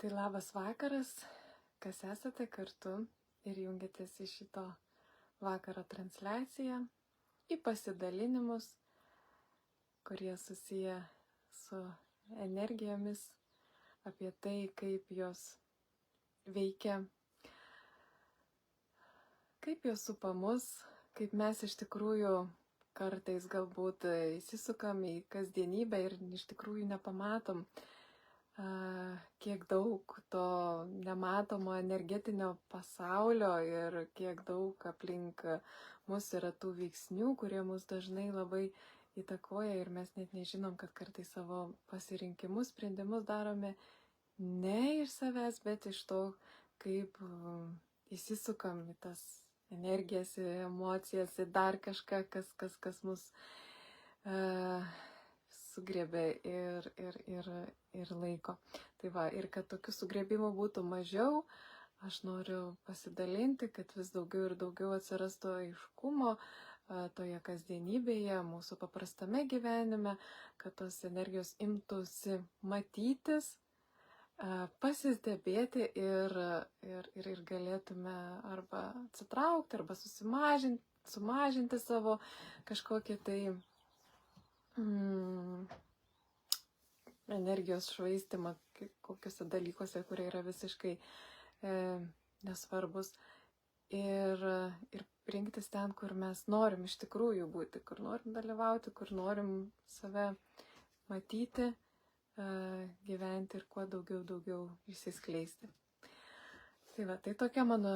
Tai labas vakaras, kas esate kartu ir jungiatės į šito vakaro transliaciją, į pasidalinimus, kurie susiję su energijomis, apie tai, kaip jos veikia, kaip jos supa mus, kaip mes iš tikrųjų kartais galbūt įsisukam į kasdienybę ir iš tikrųjų nepamatom, kiek daug to nematomo energetinio pasaulio ir kiek daug aplink mus yra tų veiksnių, kurie mus dažnai labai įtakoja ir mes net nežinom, kad kartais savo pasirinkimus, sprendimus darome ne iš savęs, bet iš to, kaip įsisukam į tas energijas, į emocijas, į dar kažką, kas mus sugriebė ir laiko. Tai va, ir kad tokių sugriebimų būtų mažiau, aš noriu pasidalinti, kad vis daugiau ir daugiau atsirastų aiškumo toje kasdienybėje, mūsų paprastame gyvenime, kad tos energijos imtųsi matytis, pasistebėti ir galėtume arba atsitraukti, arba sumažinti savo kažkokį tai energijos švaistimą kokiuose dalykuose, kurie yra visiškai nesvarbus. Ir rinktis ten, kur mes norim iš tikrųjų būti, kur norim dalyvauti, kur norim save matyti, gyventi ir kuo daugiau išsiskleisti. Tai va, tai tokia mano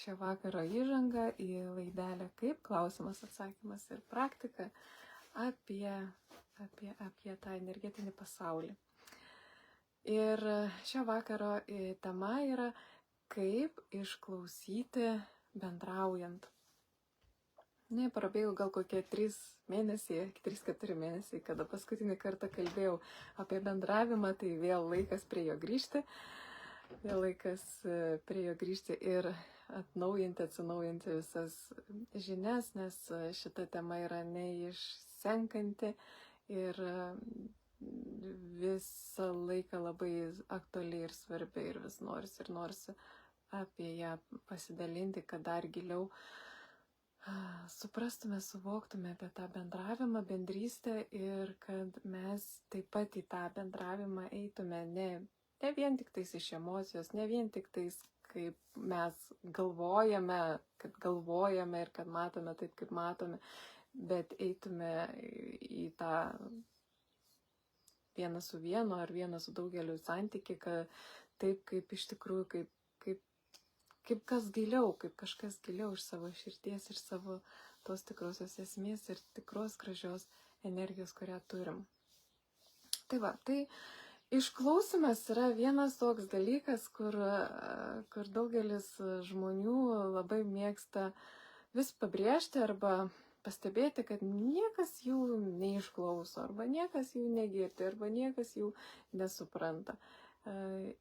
šio vakaro įžanga į laidelę kaip klausimas, atsakymas ir praktika apie tą energetinį pasaulį. Ir šio vakaro tema yra kaip išklausyti bendraujant. Prabėgo gal kokie 3-4 mėnesiai, kada paskutinį kartą kalbėjau apie bendravimą, tai vėl laikas prie jo grįžti. Ir atsinaujinti visas žinias, nes šita tema yra neišsenkanti ir visą laiką labai aktuali ir svarbi ir vis norisi apie ją pasidalinti, kad dar giliau suprastume, suvoktume apie tą bendravimą, bendrystę ir kad mes taip pat į tą bendravimą eitume ne vien tik tais iš emocijos, ne vien tik tais kaip mes galvojame ir kad matome taip, kaip matome, bet eitume į tą vieną su vienu ar vieną su daugeliu santykį, taip kaip iš tikrųjų, kaip kas giliau, kaip kažkas giliau iš savo širdies ir savo tos tikrosios esmės ir tikros gražios energijos, kurią turim. Tai va, tai išklausimas yra vienas toks dalykas, kur daugelis žmonių labai mėgsta vis pabrėžti arba pastebėti, kad niekas jų neišklauso, arba niekas jų negirdi, arba niekas jų nesupranta.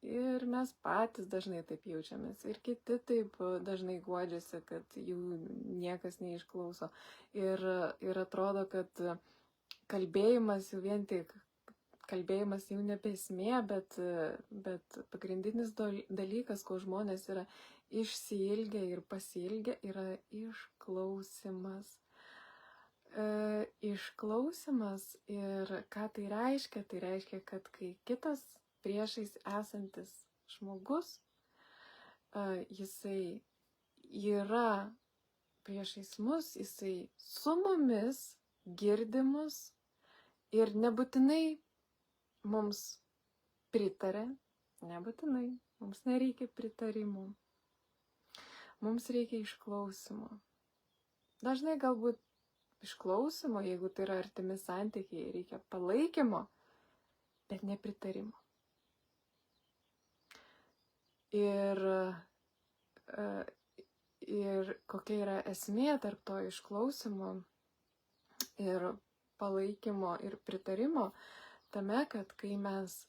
Ir mes patys dažnai taip jaučiamės. Ir kiti taip dažnai guodžiasi, kad jų niekas neišklauso. Ir atrodo, kad kalbėjimas jau nebe esmė, bet pagrindinis dalykas, ko žmonės yra išsiilgę ir pasiilgę, yra išklausimas. Išklausimas ir ką tai reiškia? Tai reiškia, kad kai kitas priešais esantis žmogus, jisai yra priešais mus, jisai su mumis girdi mus ir nebūtinai mums pritarė, nebūtinai, mums nereikia pritarimų, mums reikia išklausimo. Dažnai galbūt išklausimo, jeigu tai yra artimi santykiai, reikia palaikymo, bet nepritarimo. Ir kokia yra esmė tarp to išklausimo ir palaikymo ir pritarimo, tame, kad kai mes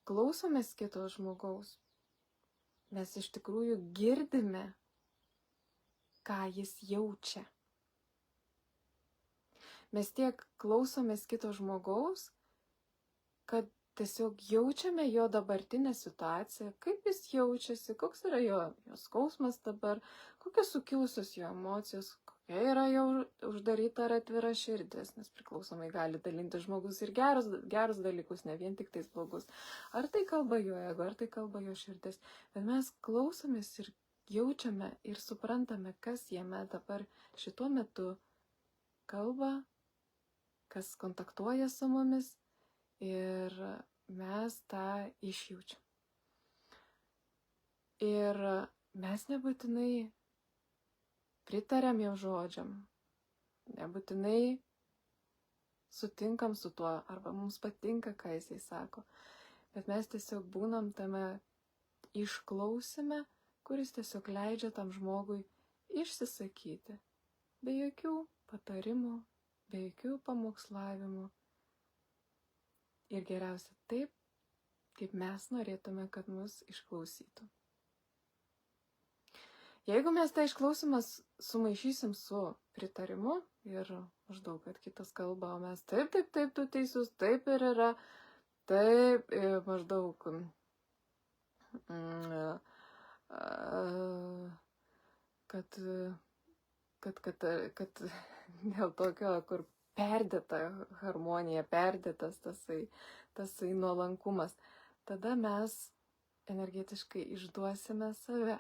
klausomės kito žmogaus, mes iš tikrųjų girdime, ką jis jaučia. Mes tiek klausomės kito žmogaus, kad tiesiog jaučiame jo dabartinę situaciją, kaip jis jaučiasi, koks yra jo skausmas dabar, kokios sukilusios jo emocijos, kokia yra jo uždaryta ar atvira širdis, nes priklausomai gali dalinti žmogus ir gerus dalykus, ne vien tik tais blogus. Ar tai kalba jo ego, ar tai kalba jo širdis. Bet mes klausomės ir jaučiame ir suprantame, kas jame dabar šituo metu kalba, kas kontaktuoja su mumis. Ir mes tą išjaučiam. Ir mes nebūtinai pritariam jo žodžiam, nebūtinai sutinkam su tuo, arba mums patinka, ką jisai sako, bet mes tiesiog būnam tame išklausime, kuris tiesiog leidžia tam žmogui išsisakyti, be jokių patarimų, be jokių pamokslavimų. Ir geriausia taip, kaip mes norėtume, kad mus išklausytų. Jeigu mes tą išklausimą sumaišysim su pritarimu ir maždaug, kad kitas kalba, o mes taip, tu teisus, taip ir yra, taip, maždaug, kad dėl tokio, kur perdėta harmonija, perdėtas tasai nuolankumas, tada mes energetiškai išduosime save.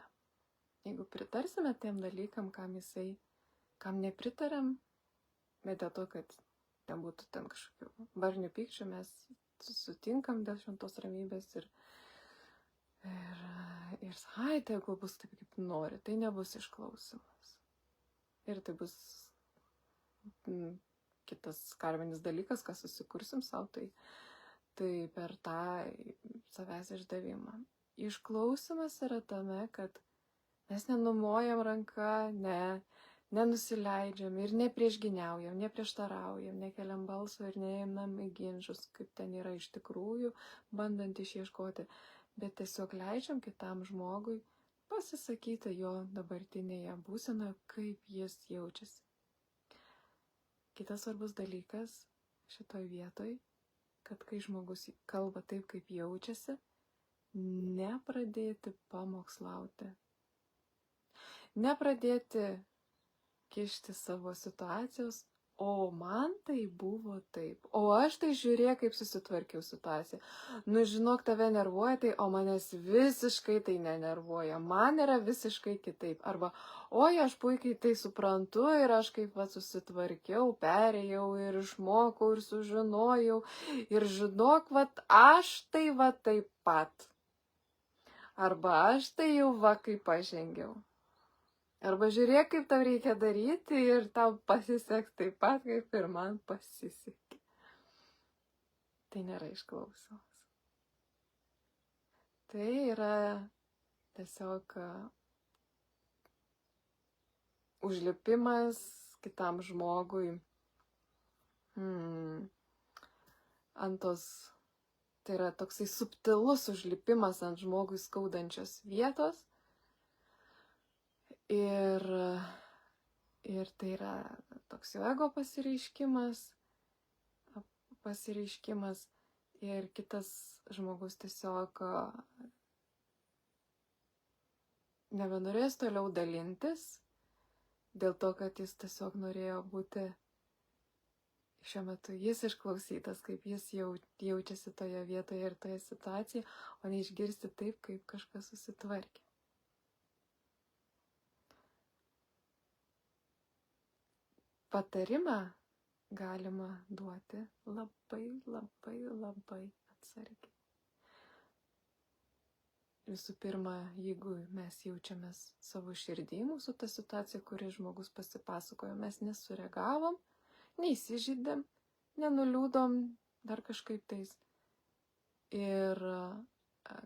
Jeigu pritarsime tiem dalykam, kam nepritariam, bet dėl to, kad nebūtų ten kažkokių barnių pykčių, mes sutinkam dėl šventos ramybės ir tegu bus taip, kaip nori, tai nebus išklausimas. Ir tai bus kitas karminis dalykas, ką susikursim savo, tai per tą savęs išdavimą. Išklausimas yra tame, kad mes nenumojam ranką, nenusileidžiam ir nepriešginiaujam, neprieštaraujam, nekeliam balso ir neėmam į ginčus, kaip ten yra iš tikrųjų, bandant išieškoti, bet tiesiog leidžiam kitam žmogui pasisakyti jo dabartinėje būsenoje, kaip jis jaučiasi. Kitas svarbus dalykas šitoj vietoj, kad kai žmogus kalba taip, kaip jaučiasi, nepradėti pamokslauti. Nepradėti kišti savo situacijos, o man tai buvo taip, o aš tai žiūrėk, kaip susitvarkiau situaciją. Nu, žinok, tave nervuoja tai, o manęs visiškai tai nenervuoja, man yra visiškai kitaip. Arba, oi, aš puikiai tai suprantu ir aš kaip susitvarkiau, perėjau ir išmokau ir sužinojau. Ir žinok, aš tai taip pat. Arba aš tai jau kaip pažengiau. Arba žiūrėk, kaip tau reikia daryti ir tau pasiseks taip pat, kaip ir man pasisekė. Tai nėra išklausimas. Tai yra tiesiog užlipimas kitam žmogui ant tos, tai yra toksai subtilus užlipimas ant žmogui skaudančios vietos. Ir tai yra toks jo ego pasireiškimas ir kitas žmogus tiesiog nebenorės toliau dalintis, dėl to, kad jis tiesiog norėjo būti šiuo metu jis išklausytas, kaip jis jaučiasi toje vietoje ir toje situacijoje, o ne išgirsti taip, kaip kažkas susitvarkė. Patarimą galima duoti labai atsargiai. Visų pirma, jeigu mes jaučiamės savo širdį, mūsų ta situacija, kuri žmogus pasipasakojo, mes nesureagavom, neįsižydėm, nenuliūdom, dar kažkaip tais. Ir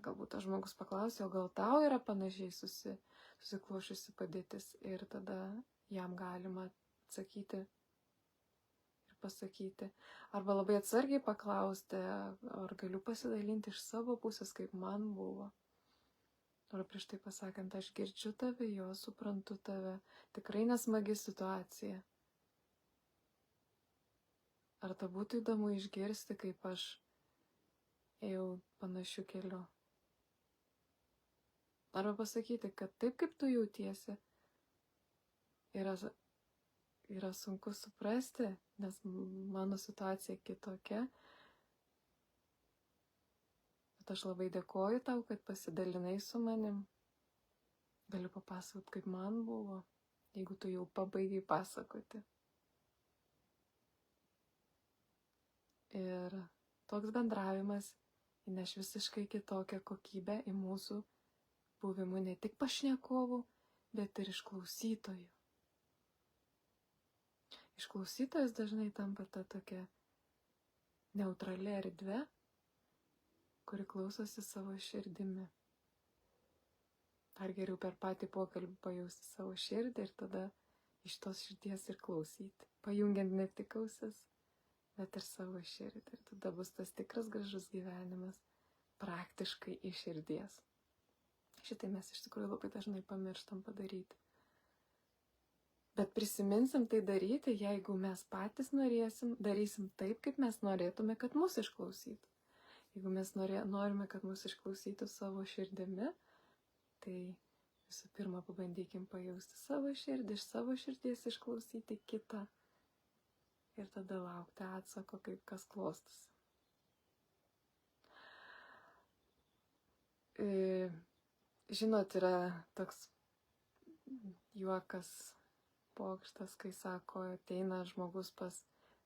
galbūt tas žmogus paklausė, o gal tau yra panašiai susiklošiusi padėtis, ir tada jam galima atsakyti ir pasakyti. Arba labai atsargiai paklausti, ar galiu pasidalinti iš savo pusės, kaip man buvo. Ar prieš tai pasakant, aš girdžiu tave, jo, suprantu tave, tikrai nesmagi situacija. Ar ta būtų įdomu išgirsti, kaip aš ėjau panašiu keliu. Arba pasakyti, kad taip kaip tu jautiesi, yra sunku suprasti, nes mano situacija kitokia. Bet aš labai dėkoju tau, kad pasidalinai su manim. Galiu papasakoti, kaip man buvo, jeigu tu jau pabaigai pasakoti. Ir toks bendravimas įneš visiškai kitokią kokybę į mūsų buvimų ne tik pašnekovų, bet ir išklausytojų. Išklausytojas dažnai tampa ta tokia neutrali erdvė, kuri klausosi savo širdimi. Ar geriau per patį pokalbį pajausti savo širdį ir tada iš tos širdies ir klausyti, pajungiant ne tik ausis, bet ir savo širdį. Ir tada bus tas tikras gražus gyvenimas praktiškai iš širdies. Šitai mes iš tikrųjų labai dažnai pamirštam padaryti. Bet prisiminsim tai daryti, jeigu mes patys darysim taip, kaip mes norėtume, kad mus išklausytų. Jeigu mes norime, kad mus išklausytų savo širdimi, tai visų pirma pabandykim pajausti savo širdį, iš savo širdies išklausyti kitą ir tada laukti atsako, kaip kas klostosi. Žinot, yra toks juokas pokštas, kai sako, ateina žmogus pas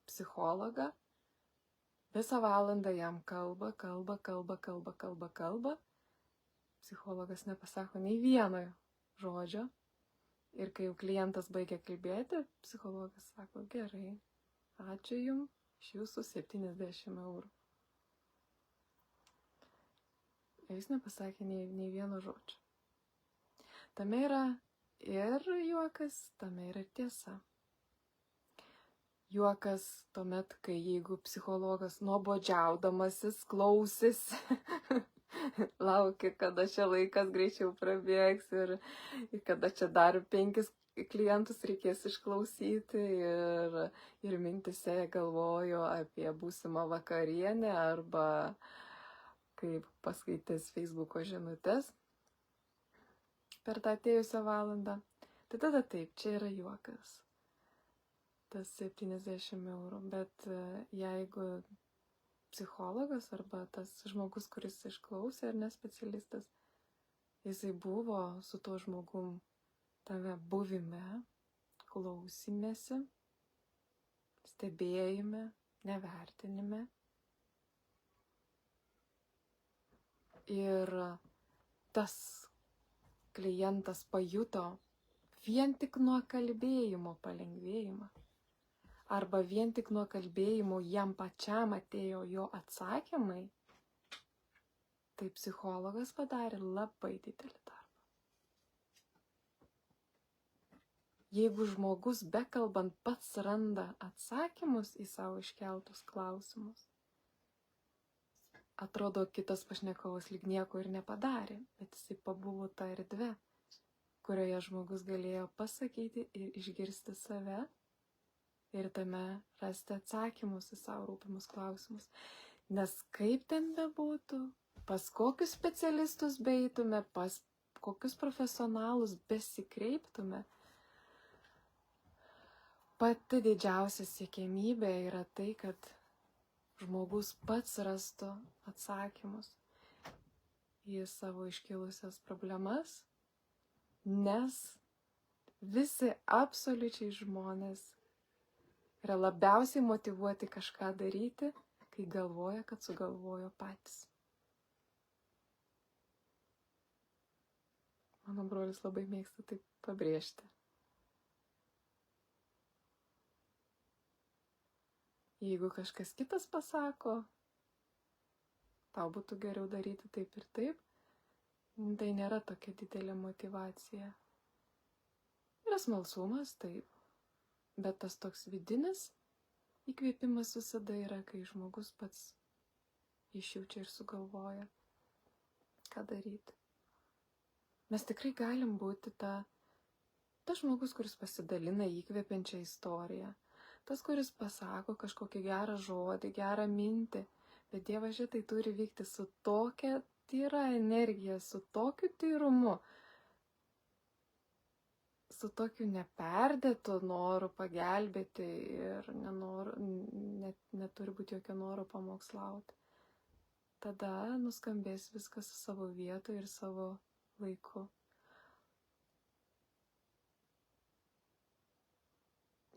psichologą, visą valandą jam kalba. Psichologas nepasako nei vieno žodžio. Ir kai jau klientas baigia kalbėti, psichologas sako, gerai, ačiū jums, iš jūsų 70 eurų. Jis nepasakė nei vieno žodžio. Tame yra ir juokas, tame yra tiesa. Juokas tuomet, kai jeigu psichologas nuobodžiaudamasis klausėsi, laukia, kada čia laikas greičiau prabėgs ir kada čia dar 5 klientus reikės išklausyti ir mintise galvojo apie būsimą vakarienę arba kaip paskaitęs Facebooko žinutes per tą atėjusią valandą. Tai tada taip, čia yra juokas. Tas 70 eurų. Bet jeigu psichologas arba tas žmogus, kuris išklausė ar ne specialistas, jisai buvo su tuo žmogum tame buvime, klausimėsi, stebėjime, nevertinime. Ir tas klientas pajuto vien tik nuo kalbėjimo palengvėjimą. Arba vien tik nuo kalbėjimo jam pačiam atėjo jo atsakymai. Tai psichologas padarė labai didelį darbą. Jeigu žmogus bekalbant pats randa atsakymus į savo iškeltus klausimus, atrodo, kitas pašnekovas lyg nieko ir nepadarė, bet jisai pabuvo tą erdvę, kurioje žmogus galėjo pasakyti ir išgirsti save ir tame rasti atsakymus į savo rūpimus klausimus. Nes kaip ten bebūtų, pas kokius specialistus beitume, pas kokius profesionalus besikreiptume, pati didžiausia siekiamybė yra tai, kad žmogus pats rastų atsakymus į savo iškilusias problemas, nes visi absoliučiai žmonės yra labiausiai motyvuoti kažką daryti, kai galvoja, kad sugalvojo patys. Mano brolis labai mėgsta tai pabrėžti. Jeigu kažkas kitas pasako, tau būtų geriau daryti taip ir taip, tai nėra tokia didelė motyvacija. Yra smalsumas, taip, bet tas toks vidinis įkvėpimas visada yra, kai žmogus pats išjaučia ir sugalvoja, ką daryti. Mes tikrai galim būti tas žmogus, kuris pasidalina įkvepiančią istoriją. Tas, kuris pasako kažkokį gerą žodį, gerą mintį, Bet dievaži tai turi vykti su tokia tyra energija, su tokiu tyrumu, su tokiu neperdėtu noru pagelbėti ir neturi būti jokio noro pamokslauti. Tada nuskambės viskas savo vietoje ir savo laiku.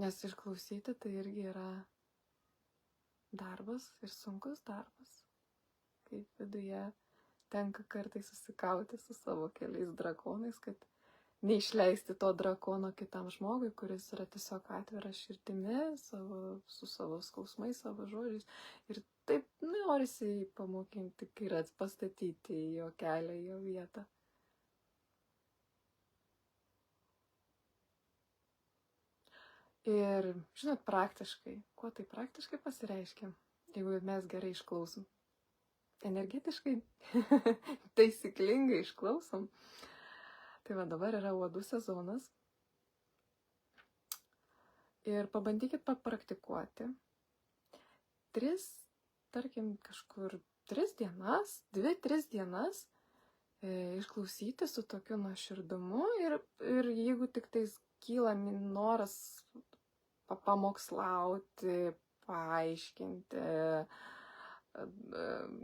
Nes išklausyti tai irgi yra darbas ir sunkus darbas. Kaip viduje tenka kartais susikauti su savo keliais drakonais, kad neišleisti to drakono kitam žmogui, kuris yra tiesiog atviras širdimi, su savo skausmais, savo žodžiais. Ir taip norisi jį pamokinti, kai yra pastatyti į jo kelią, į jo vietą. Ir, žinot, praktiškai, kuo tai praktiškai pasireiškia, jeigu mes gerai išklausom. Energetiškai taisyklingai išklausom. Tai va, dabar yra uodų sezonas. Ir pabandykit papraktikuoti. 2-3 dienas išklausyti su tokiu nuoširdumu ir jeigu tik tais kyla noras pamokslauti, paaiškinti,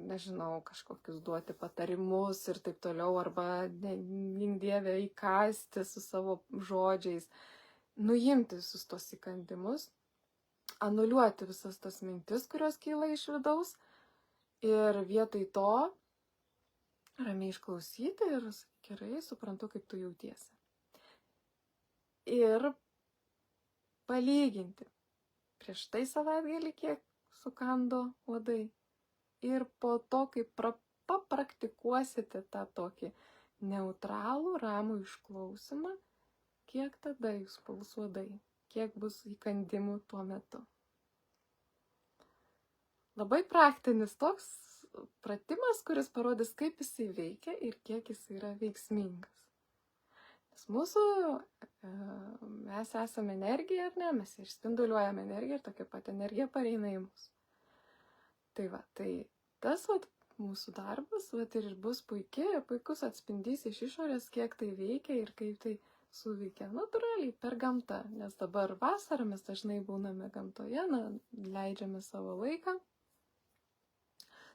nežinau, kažkokius duoti patarimus ir taip toliau, arba gink Dieve įkasti su savo žodžiais, nuimti visus tos įkandimus, anuliuoti visas tas mintis, kurios kyla iš vidaus ir vietoj to ramiai išklausyti ir gerai suprantu, kaip tu jautiesi. Ir palyginti prieš tai savaitgalį, kiek sukando uodai. Ir po to, kai papraktikuosite tą tokį neutralų, ramų išklausimą, kiek tada jūs puls uodai, kiek bus įkandimų tuo metu. Labai praktinis toks pratimas, kuris parodys, kaip jisai veikia ir kiek jisai yra veiksmingas. Nes mes esame energija, ar ne? Mes išspinduliuojame energiją ir tokia pat energija pareina į mus. Tai va, tai tas mūsų darbas ir bus puikus atspindys iš išorės, kiek tai veikia ir kaip tai suveikia natūraliai per gamtą. Nes dabar vasarą mes dažnai būname gamtoje, leidžiame savo laiką,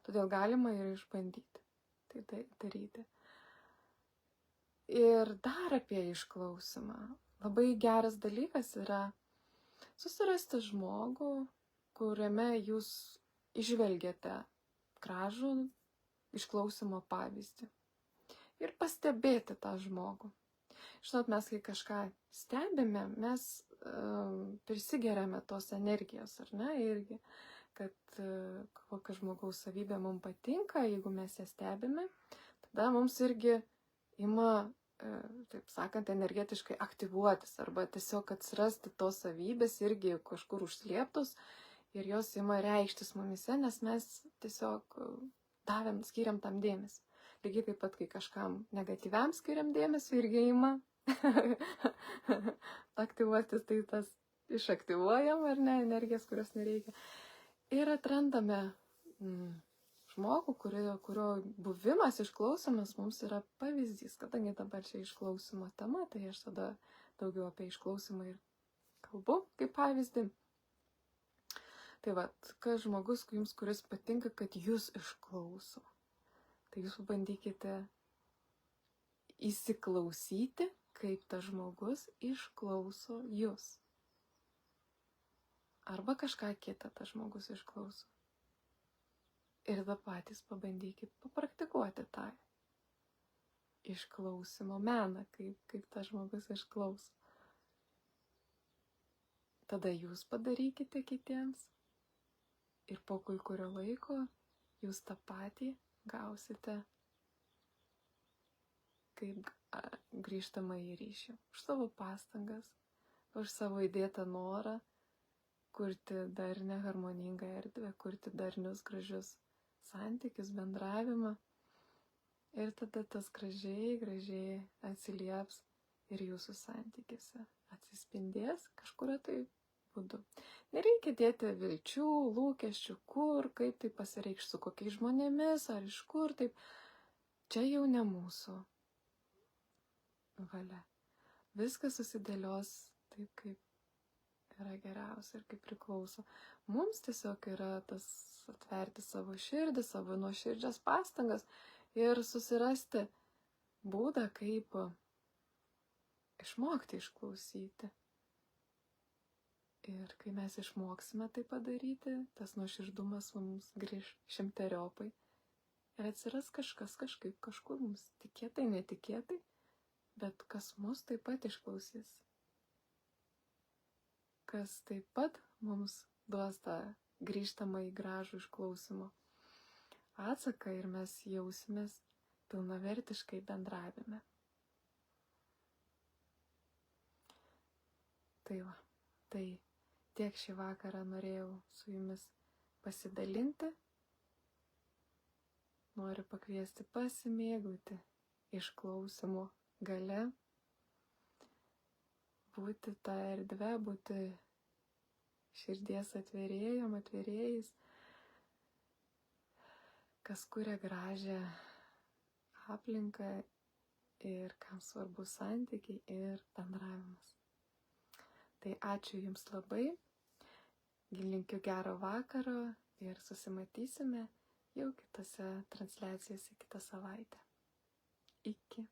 todėl galima ir išbandyti tai daryti. Ir dar apie išklausimą. Labai geras dalykas yra susirasti žmogų, kuriame jūs įžvelgiate gražų išklausimo pavyzdį. Ir pastebėti tą žmogų. Žinot, mes kai kažką stebime, mes prisigeriame tos energijos, ar ne? Irgi, kad kokia žmogaus savybė mums patinka, jeigu mes ją stebime, tada mums irgi ima, taip sakant, energetiškai aktyvuotis arba tiesiog atsirasti tos savybės irgi kažkur užslėptos ir jos ima reikštis mumise, nes mes tiesiog skiriam tam dėmesį. Lygiai taip pat, kai kažkam negatyviam skiriam dėmesį, irgi ima aktyvuotis, tai tas išaktyvuojam, ar ne, energijas, kurios nereikia. Ir atrandame žmogų, kurio buvimas, išklausimas mums yra pavyzdys. Kadangi dabar čia išklausimo tema, tai aš tada daugiau apie išklausimą ir kalbu kaip pavyzdį. Tai va, kas žmogus jums, kuris patinka, kad jūs išklauso. Tai jūs bandykite įsiklausyti, kaip tas žmogus išklauso jūs. Arba kažką kitą tas žmogus išklauso. Ir tada patys pabandykit papraktikuoti tą išklausimo meną, kaip tas žmogus išklauso. Tada jūs padarykite kitiems ir po kurio laiko jūs tą patį gausite kaip grįžtamą į ryšį. Už savo pastangas, už savo įdėtą norą kurti darnią, harmoningą erdvę, kurti darnius, gražius santykius, bendravimą. Ir tada tas gražiai atsilieps ir jūsų santykiuose. Atsispindės kažkurio tai būdu. Nereikia dėti vilčių, lūkesčių, kur, kaip tai pasireikš, su kokiais žmonėmis, ar iš kur, taip. Čia jau ne mūsų valia. Viskas susidėlios taip, kaip yra geriausia ir kaip priklauso. Mums tiesiog yra tas atverti savo širdį, savo nuoširdžias pastangas ir susirasti būdą, kaip išmokti išklausyti. Ir kai mes išmoksime tai padaryti, tas nuoširdumas mums grįž šimteriopai. Ir atsiras kažkas kažkaip kažkur mums tikėtai, netikėtai, bet kas mus taip pat išklausys. Kas taip pat mums duos tą grįžtamą į gražų išklausimo atsaką ir mes jausimės pilnavertiškai bendravime. Tai va, tai tiek šį vakarą norėjau su jumis pasidalinti. Noriu pakviesti pasimėgauti išklausimo gale, būti tą erdvę, būti širdies atverėjais, kas kuria gražią aplinką ir kam svarbu santykiai ir bendravimas. Tai ačiū Jums labai, linkiu gero vakaro ir susimatysime jau kitose transliacijose kitą savaitę. Iki.